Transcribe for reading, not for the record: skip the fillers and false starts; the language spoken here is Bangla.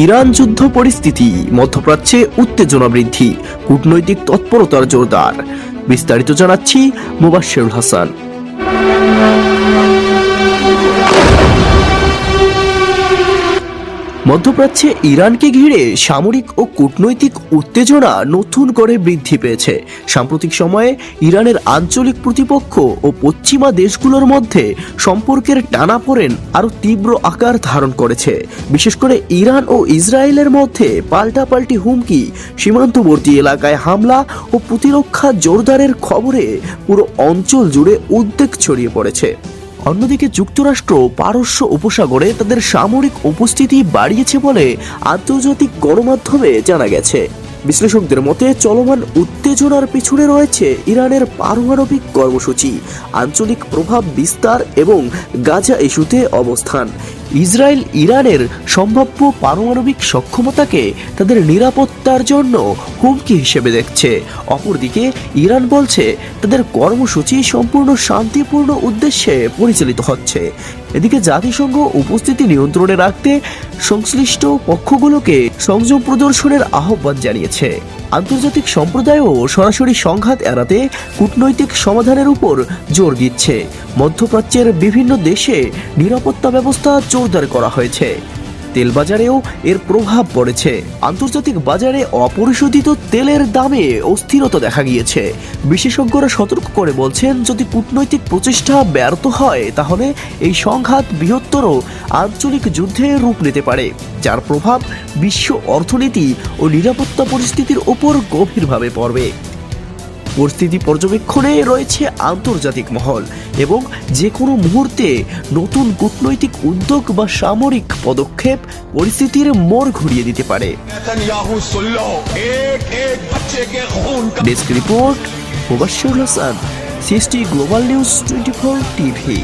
ইরান যুদ্ধ পরিস্থিতি, মধ্যপ্রাচ্যে উত্তেজনা বৃদ্ধি, কূটনৈতিক তৎপরতার জোরদার। বিস্তারিত জানাচ্ছি মুবাশশিরুল হাসান। মধ্যপ্রাচ্যে ইরানকে ঘিরে সামরিক ও কূটনৈতিক উত্তেজনা নতুন করে বৃদ্ধি পেয়েছে। সাম্প্রতিক সময়ে ইরানের আঞ্চলিক প্রতিপক্ষ ও পশ্চিমা দেশগুলোর মধ্যে সম্পর্কের টানাপোড়েন আরও তীব্র আকার ধারণ করেছে। বিশেষ করে ইরান ও ইসরায়েলের মধ্যে পাল্টাপাল্টি হুমকি, সীমান্তবর্তী এলাকায় হামলা ও প্রতিরক্ষা জোরদারের খবরে পুরো অঞ্চল জুড়ে উদ্বেগ ছড়িয়ে পড়েছে। অন্যদিকে যুক্তরাষ্ট্র পারস্য উপসাগরে তাদের সামরিক উপস্থিতি বাড়িয়েছে বলে আন্তর্জাতিক গণমাধ্যমে জানা গেছে। বিশ্লেষকদের মতে চলমান উত্তেজনার পিছনে রয়েছে ইরানের পারমাণবিক কর্মসূচি, আঞ্চলিক প্রভাব বিস্তার এবং গাজা ইস্যুতে অবস্থান। ইসরায়েল ইরানের সম্ভাব্য পারমাণবিক সক্ষমতাকে তাদের নিরাপত্তার জন্য হুমকি হিসেবে দেখছে। অপরদিকে ইরান বলছে তাদের কর্মসূচি সম্পূর্ণ শান্তিপূর্ণ উদ্দেশ্যে পরিচালিত হচ্ছে। এদিকে জাতিসংঘ উপস্থিতি নিয়ন্ত্রণে রাখতে সংশ্লিষ্ট পক্ষগুলোকে সংযম প্রদর্শনের আহ্বান জানিয়েছে। আন্তর্জাতিক সম্প্রদায়ও সরাসরি সংঘাত এড়াতে কূটনৈতিক সমাধানের উপর জোর দিচ্ছে। মধ্যপ্রাচ্যের বিভিন্ন দেশে নিরাপত্তা ব্যবস্থা জোরদার করা হয়েছে। তেল বাজারেও এর প্রভাব পড়েছে। আন্তর্জাতিক বাজারে অপরিশোধিত তেলের দামে অস্থিরতা দেখা গিয়েছে। বিশেষজ্ঞরা সতর্ক করে বলছেন, যদি কূটনৈতিক প্রচেষ্টা ব্যর্থ হয় তাহলে এই সংঘাত বৃহত্তর আঞ্চলিক যুদ্ধে রূপ নিতে পারে, যার প্রভাব বিশ্ব অর্থনীতি ও নিরাপত্তা পরিস্থিতির উপর গভীরভাবে পড়বে। পরিস্থিতি পর্যবেক্ষণে রয়েছে আন্তর্জাতিক মহল এবং যে কোনো মুহূর্তে নতুন কূটনৈতিক উদ্যোগ বা সামরিক পদক্ষেপ পরিস্থিতির মোড় ঘুরিয়ে দিতে পারে। Desk report, Mubashshirul Hasan, CST global news 24 TV.